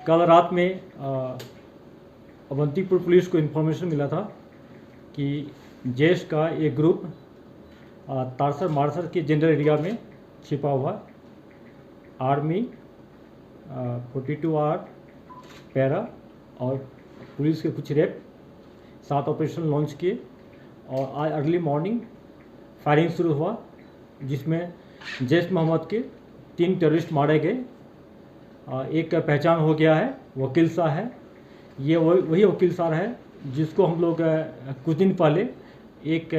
कल रात में अवंतीपुर पुलिस को इन्फॉर्मेशन मिला था कि जैश का एक ग्रुप तारसर मारसर के जनरल एरिया में छिपा हुआ आर्मी 42R पैरा और पुलिस के कुछ रेप 7 ऑपरेशन लॉन्च किए और आज अर्ली मॉर्निंग फायरिंग शुरू हुआ, जिसमें जैश मोहम्मद के 3 टेररिस्ट मारे गए। एक का पहचान हो गया है, वकील शाह है। ये वही वकील शाह है जिसको हम लोग कुछ दिन पहले एक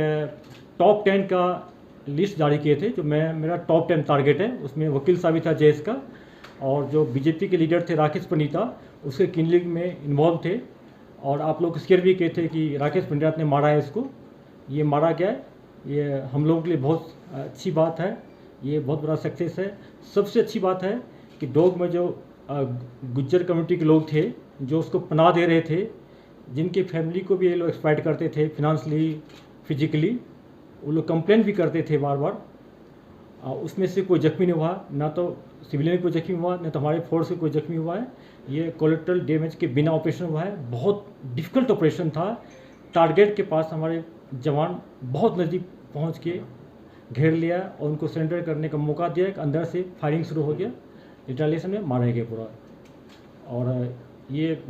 टॉप 10 का लिस्ट जारी किए थे, जो मेरा टॉप 10 टारगेट है। उसमें वकील शाह भी था जैश का, और जो बीजेपी के लीडर थे राकेश पंडिता उसके किलिंग में इन्वॉल्व थे। और आप लोग शेयर भी किए थे कि राकेश पंडिता ने मारा है इसको, ये मारा गया है। ये हम लोगों के लिए बहुत अच्छी बात है, ये बहुत बड़ा सक्सेस है। सबसे अच्छी बात है कि डोग में जो गुज्जर कम्युनिटी के लोग थे जो उसको पनाह दे रहे थे, जिनके फैमिली को भी ये लोग एक्सप्लॉइट करते थे फिनेंशियली, फिजिकली, वो लोग कंप्लेंट भी करते थे बार बार। उसमें से कोई जख्मी नहीं हुआ, ना तो सिविलियन को जख्मी हुआ, ना तो हमारे फोर्स से कोई जख्मी हुआ है। ये कोलेट्रल डैमेज के बिना ऑपरेशन हुआ है। बहुत डिफ़िकल्ट ऑपरेशन था। टारगेट के पास हमारे जवान बहुत नज़दीक पहुंच के घेर लिया और उनको सरेंडर करने का मौका दिया। अंदर से फायरिंग शुरू हो गया, रिटेलिएशन में मारे गए पूरा। और ये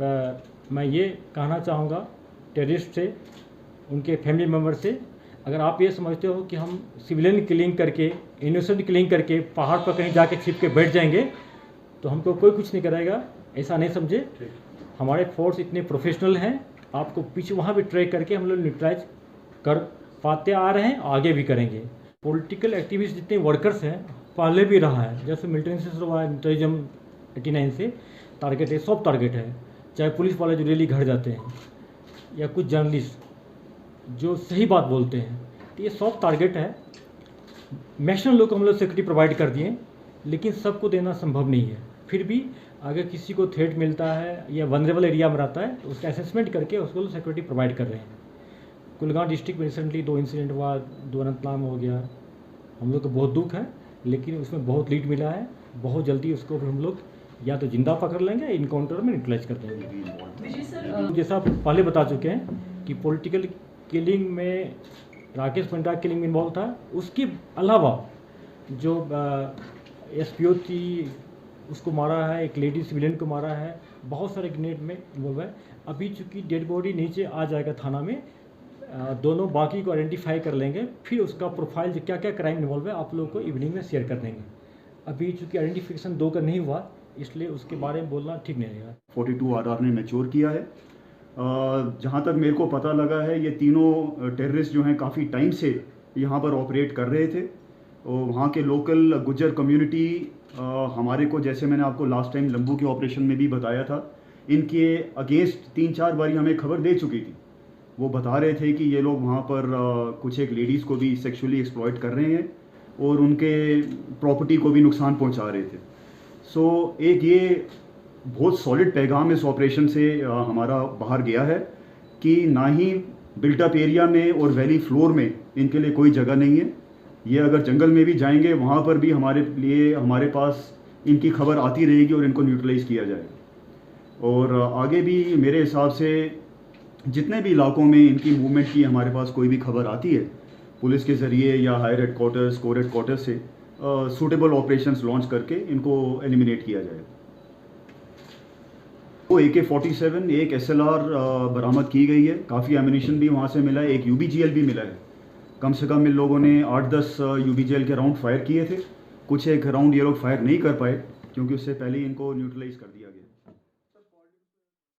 मैं ये कहना चाहूँगा टेररिस्ट से, उनके फैमिली मेम्बर से, अगर आप ये समझते हो कि हम सिविलियन किलिंग करके, इनोसेंट किलिंग करके पहाड़ पर कहीं जाके छिप के बैठ जाएंगे तो हमको कोई कुछ नहीं करेगा, ऐसा नहीं समझे। हमारे फोर्स इतने प्रोफेशनल हैं, आपको पीछे वहाँ भी ट्रैक करके हम लोग न्यूट्रलाइज कर पाते आ रहे हैं, आगे भी करेंगे। पॉलिटिकल एक्टिविस्ट जितने वर्कर्स हैं, पहले भी रहा है, जैसे मिलिट्री से हुआ है, टेररिज्म 89 से टारगेट है, सब टारगेट है। चाहे पुलिस वाले जो डेली घर जाते हैं या कुछ जर्नलिस्ट जो सही बात बोलते हैं, तो ये सब टारगेट है। मैक्सिमम लोग को हम लोग सिक्योरिटी प्रोवाइड कर दिए, लेकिन सबको देना संभव नहीं है। फिर भी अगर किसी को थ्रेट मिलता है या वनरेबल एरिया में रहता है तो उसका असेसमेंट करके उसको सिक्योरिटी प्रोवाइड कर रहे हैं। कुलगाम डिस्ट्रिक्ट में रिसेंटली 2 इंसिडेंट हुआ, 2 अनंतनाग में हो गया। हम लोग को बहुत दुख है, लेकिन उसमें बहुत लीड मिला है। बहुत जल्दी उसको हम लोग या तो जिंदा पकड़ लेंगे, इनकाउंटर में यूटिलाइज कर देंगे। जैसा पहले बता चुके हैं कि पॉलिटिकल किलिंग में राकेश पंडिता किलिंग में इन्वॉल्व था। उसके अलावा जो SPO थी उसको मारा है, एक लेडी सिविलियन को मारा है, बहुत सारे ग्रेनेड में इन्वॉल्व है। अभी चूँकि डेड बॉडी नीचे आ जाएगा थाना में, दोनों बाकी को आइडेंटिफाई कर लेंगे, फिर उसका प्रोफाइल जो क्या क्या क्राइम इन्वॉल्व है आप लोगों को इवनिंग में शेयर कर देंगे। अभी चूँकि आइडेंटिफिकेशन 2 का नहीं हुआ, इसलिए उसके बारे में बोलना ठीक नहीं रहेगा। 42RR ने मैच्योर किया है। जहाँ तक मेरे को पता लगा है, ये तीनों टेररिस्ट जो हैं काफ़ी टाइम से यहाँ पर ऑपरेट कर रहे थे। और वहाँ के लोकल गुज्जर कम्युनिटी हमारे को, जैसे मैंने आपको लास्ट टाइम लंबू के ऑपरेशन में भी बताया था, इनके अगेंस्ट 3-4 बारी हमें खबर दे चुकी थी। वो बता रहे थे कि ये लोग वहाँ पर कुछ एक लेडीज़ को भी सेक्सुअली एक्सप्लॉइट कर रहे हैं और उनके प्रॉपर्टी को भी नुकसान पहुँचा रहे थे। सो एक ये बहुत सॉलिड पैगाम इस ऑपरेशन से हमारा बाहर गया है कि ना ही बिल्टअप एरिया में और वैली फ्लोर में इनके लिए कोई जगह नहीं है। ये अगर जंगल में भी जाएंगे, वहाँ पर भी हमारे पास इनकी खबर आती रहेगी और इनको न्यूट्रलाइज किया जाएगा। और आगे भी मेरे हिसाब से जितने भी इलाकों में इनकी मूवमेंट की हमारे पास कोई भी खबर आती है, पुलिस के ज़रिए या हायर हेडक्वार्टर्स, कोर हेडक्वार्टर्स से सूटेबल ऑपरेशंस लॉन्च करके इनको एलिमिनेट किया जाएगा। वो AK-47, एक SLR बरामद की गई है। काफ़ी एमिनेशन भी वहाँ से मिला है, एक UBGL भी मिला है। कम से कम इन लोगों ने 8-10 UBGL के राउंड फायर किए थे। कुछ एक राउंड ये लोग फायर नहीं कर पाए क्योंकि उससे पहले ही इनको न्यूट्रलाइज कर दिया गया।